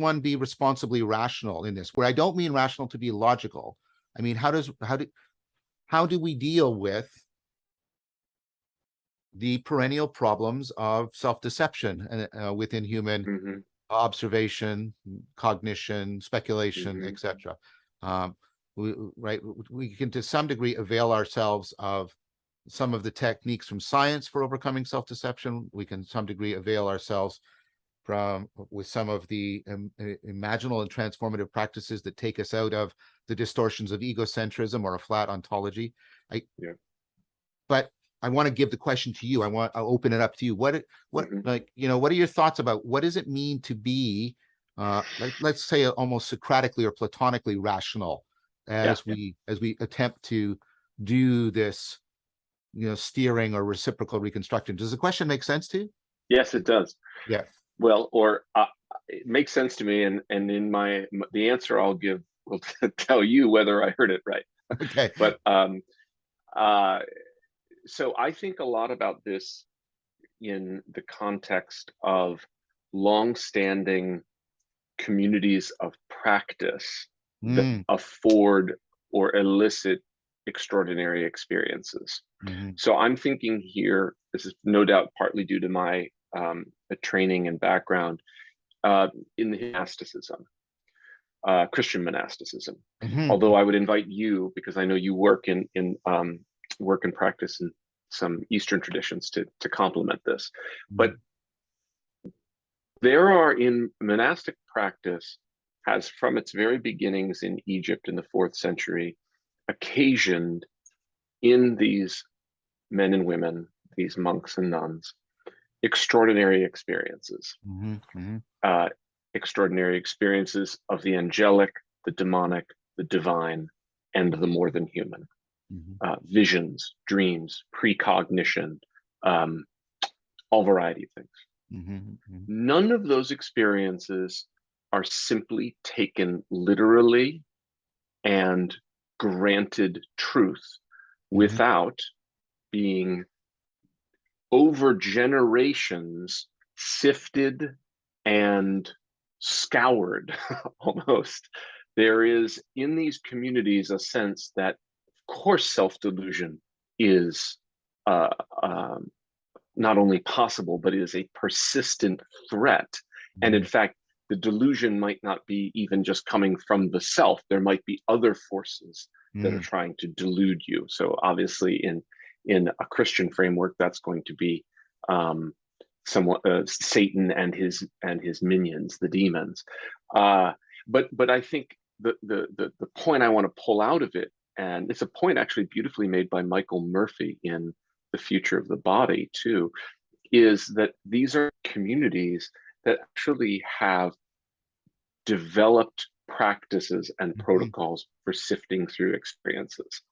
one be responsibly rational in this? Where I don't mean rational to be logical. I mean, how do we deal with the perennial problems of self-deception within human Mhm. observation, cognition, speculation, Mhm. etc. We can to some degree avail ourselves of some of the techniques from science for overcoming self-deception. We can to some degree avail ourselves with some of the imaginal and transformative practices that take us out of the distortions of egocentrism or a flat ontology. Yeah. But I want to give the question to you. I'll open it up to you. What Mhm. what are your thoughts about what does it mean to be, let's say almost Socratically or Platonically rational Yeah. as we attempt to do this, steering or reciprocal reconstruction? Does the question make sense to you? Yes, it does. Yeah. Well, or it makes sense to me, and in the answer I'll give will tell you whether I heard it right. Okay. But so I think a lot about this in the context of long-standing communities of practice that Mm, afford or elicit extraordinary experiences. mhm, So I'm thinking here, this is no doubt partly due to my training and background in the monasticism, Christian monasticism. mhm, Although I would invite you, because I know you work in work and practice in some Eastern traditions to complement this. But mhm, there are in monastic practice has from its very beginnings in Egypt in the 4th century occasioned in these men and women, these monks and nuns, extraordinary experiences, mhm, mhm, uh, extraordinary experiences of the angelic, the demonic, the divine, and the more than human. mhm, Visions, dreams, precognition, um, all variety of things. mhm, mhm, None of those experiences are simply taken literally and granted truth mhm, without being over generations sifted and scoured almost. There is in these communities a sense that, of course, self delusion is uh, um, not only possible, but is a persistent threat. And in mhm, fact, the delusion might not be even just coming from the self. There might be other forces that are mhm. trying to delude you. So obviously, in a Christian framework, that's going to be um, somewhat Satan and his minions, the demons. But I think the point I want to pull out of it, and it's a point actually beautifully made by Michael Murphy in The Future of the Body too, is that these are communities that actually have developed practices and Mhm. protocols for sifting through experiences.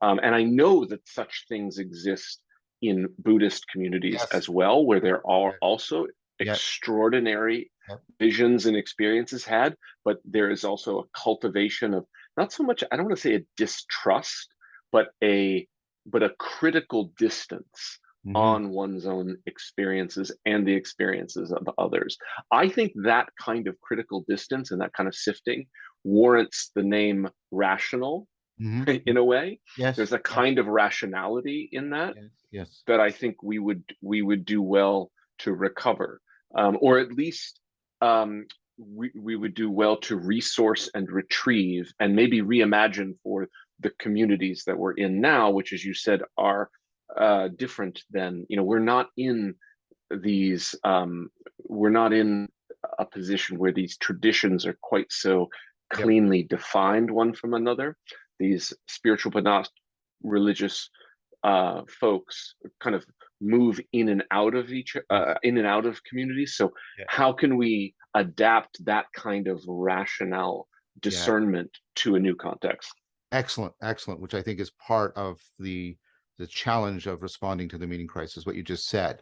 And I know that such things exist in Buddhist communities Yes. as well, where there are Yeah. also Yeah. extraordinary Yep. visions and experiences had, but there is also a cultivation of not so much, I don't want to say a distrust, but a critical distance Mhm. on one's own experiences and the experiences of others. I think that kind of critical distance and that kind of sifting warrants the name rational Mhm. in a way. Yes. There's a Yes. kind of rationality in that Yes. Yes. that I think we would do well to recover, or at least we would do well to resource and retrieve and maybe reimagine for the communities that we're in now, which, as you said, are different than we're not in these we're not in a position where these traditions are quite so Yep. cleanly defined one from another. These spiritual but not religious folks kind of move in and out of Yes. in and out of communities. So Yeah. how can we adapt that kind of rationale Yeah. discernment to a new context? Excellent. Excellent. Which I think is part of the challenge of responding to the meaning crisis. What you just said.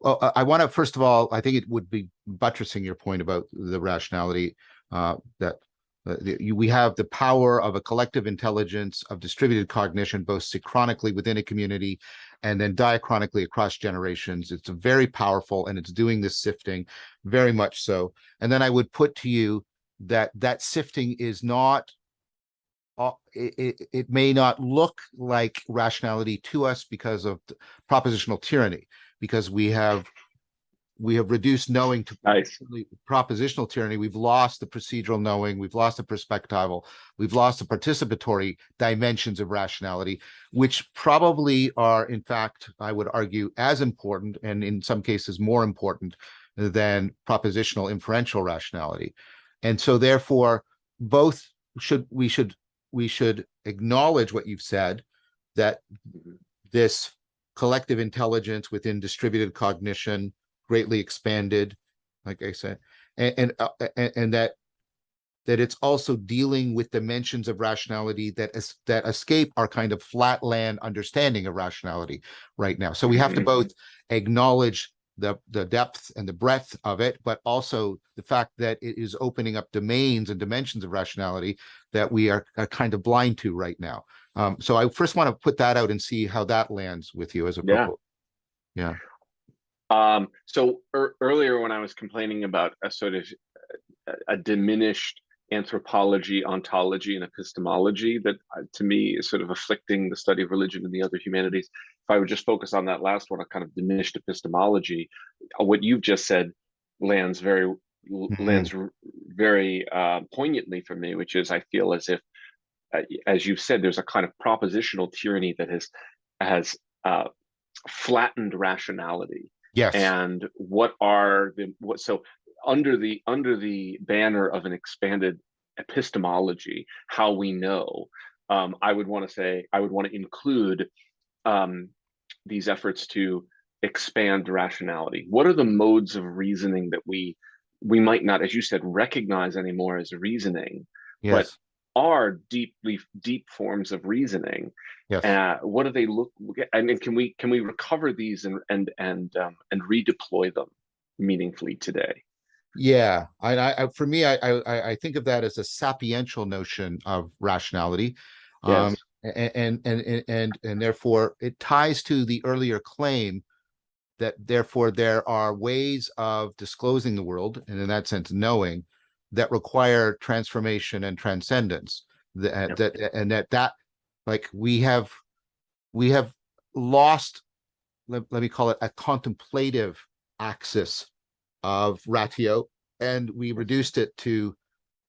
Well, I want to first of all, I think it would be buttressing your point about the rationality that we have the power of a collective intelligence of distributed cognition, both synchronically within a community and then diachronically across generations. It's very powerful, and it's doing this sifting very much so. And then I would put to you that that sifting is not, it may not look like rationality to us because of propositional tyranny, because we have reduced knowing to Nice. propositional tyranny. We've lost the procedural knowing, we've lost the perspectival, we've lost the participatory dimensions of rationality, which probably are, in fact, I would argue, as important, and in some cases more important, than propositional inferential rationality. And so therefore, both we should acknowledge what you've said, that this collective intelligence within distributed cognition greatly expanded, like I said, and that it's also dealing with dimensions of rationality that escape our kind of flatland understanding of rationality right now. So we have to both acknowledge the depth and the breadth of it, but also the fact that it is opening up domains and dimensions of rationality that we are kind of blind to right now. So I first want to put that out and see how that lands with you as a proposal. Yeah. So earlier when I was complaining about a sort of a diminished anthropology, ontology, and epistemology that to me is sort of afflicting the study of religion and the other humanities, if I would just focus on that last one, a kind of diminished epistemology, what you've just said lands very poignantly for me, which is I feel as if, as you've said, there's a kind of propositional tyranny that has flattened rationality. Yes. And so under the banner of an expanded epistemology, how we know, I would want to include these efforts to expand rationality. What are the modes of reasoning that we might not, as you said, recognize anymore as reasoning, but Yes. are deep forms of reasoning? Yes. What do they look? And can we recover these and redeploy them meaningfully today? Yeah, for me, I think of that as a sapiential notion of rationality, Yes. and therefore it ties to the earlier claim that therefore there are ways of disclosing the world, and in that sense, knowing, that require transformation and transcendence. That like we have lost, let me call it, a contemplative axis of ratio, and we reduced it to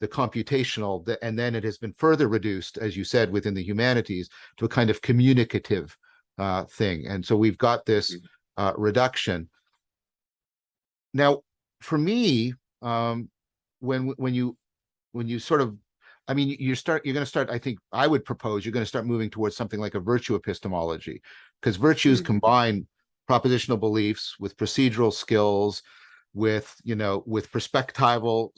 the computational, and then it has been further reduced, as you said, within the humanities, to a kind of communicative thing. And so we've got this reduction. Now, for me, when you sort of, I mean, you're going to start, I think I would propose you're going to start moving towards something like a virtue epistemology, because virtues combine propositional beliefs with procedural skills, with perspectival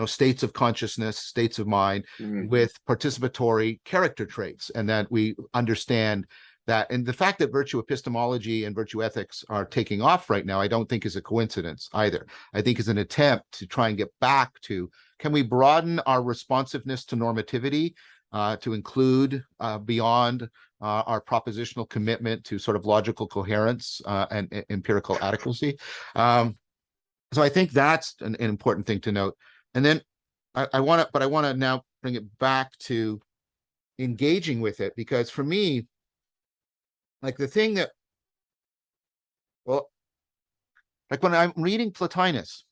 states of consciousness, states of mind, with participatory character traits, and that we understand that. And the fact that virtue epistemology and virtue ethics are taking off right now, I don't think is a coincidence either. I think is an attempt to try and get back to, can we broaden our responsiveness to normativity to include beyond our propositional commitment to sort of logical coherence and empirical adequacy. So I think that's an important thing to note. And then I want to now bring it back to engaging with it, because for me, like the thing that, well, like when I'm reading Plotinus,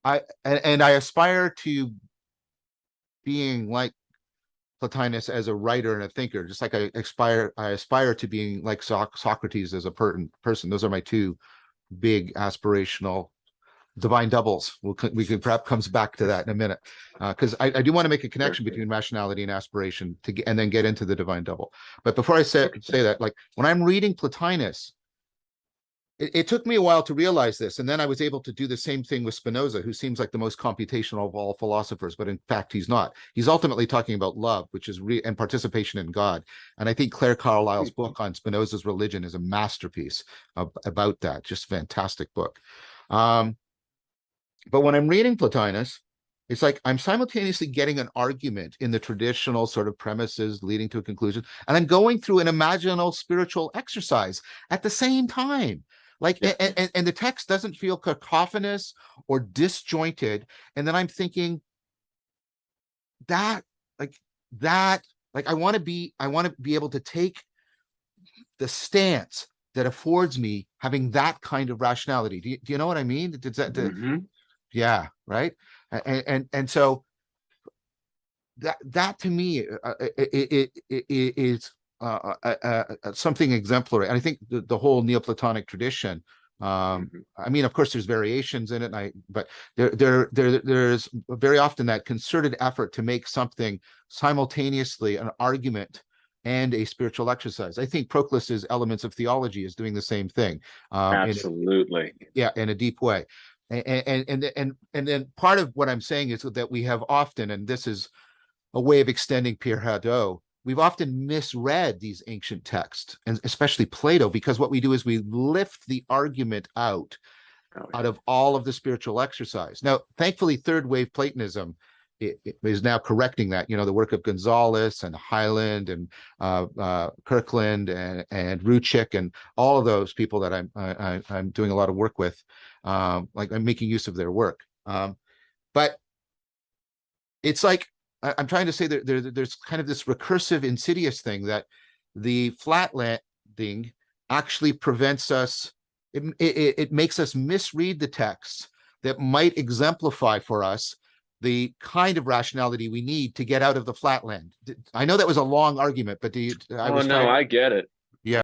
I aspire to being like Plotinus as a writer and a thinker, just like I aspire to being like Socrates as a person. Those are my two big aspirational divine doubles. We could perhaps comes back to that in a minute, because I do want to make a connection between rationality and aspiration and then get into the divine double. But before I say that, like when I'm reading Plotinus, it took me a while to realize this, and then I was able to do the same thing with Spinoza, who seems like the most computational of all philosophers, but in fact he's not. He's ultimately talking about love, which is and participation in God. And I think Claire Carlisle's book on Spinoza's religion is a masterpiece about that. Just fantastic book. But when I'm reading Plotinus, It's like I'm simultaneously getting an argument in the traditional sort of premises leading to a conclusion, and I'm going through an imaginal spiritual exercise at the same time. Like, Yeah. and the text doesn't feel cacophonous or disjointed. And then I'm thinking that, like, that, like, I want to be able to take the stance that affords me having that kind of rationality. Do you know what I mean? Does Hmm. yeah, right. And so that to me, it is something exemplary. And I think the whole Neoplatonic tradition. Hmm. I mean, of course, there's variations in it, but there's very often that concerted effort to make something simultaneously an argument and a spiritual exercise. I think Proclus's Elements of Theology is doing the same thing. Absolutely. Yeah, in a deep way. And then part of what I'm saying is that we have often, and this is a way of extending Pierre Hadot, we've often misread these ancient texts, and especially Plato, because what we do is we lift the argument Oh out yeah. of all of the spiritual exercise. Now, thankfully, third wave Platonism it is now correcting that. The work of Gonzalez and Highland and Kirkland and Ruchik and all of those people that I'm doing a lot of work with, like I'm making use of their work. But it's like I'm trying to say that there's kind of this recursive, insidious thing that the flat landing actually prevents us. It makes us misread the texts that might exemplify for us the kind of rationality we need to get out of the flatland. I know that was a long argument, but do you? I Oh was no, trying. I get it.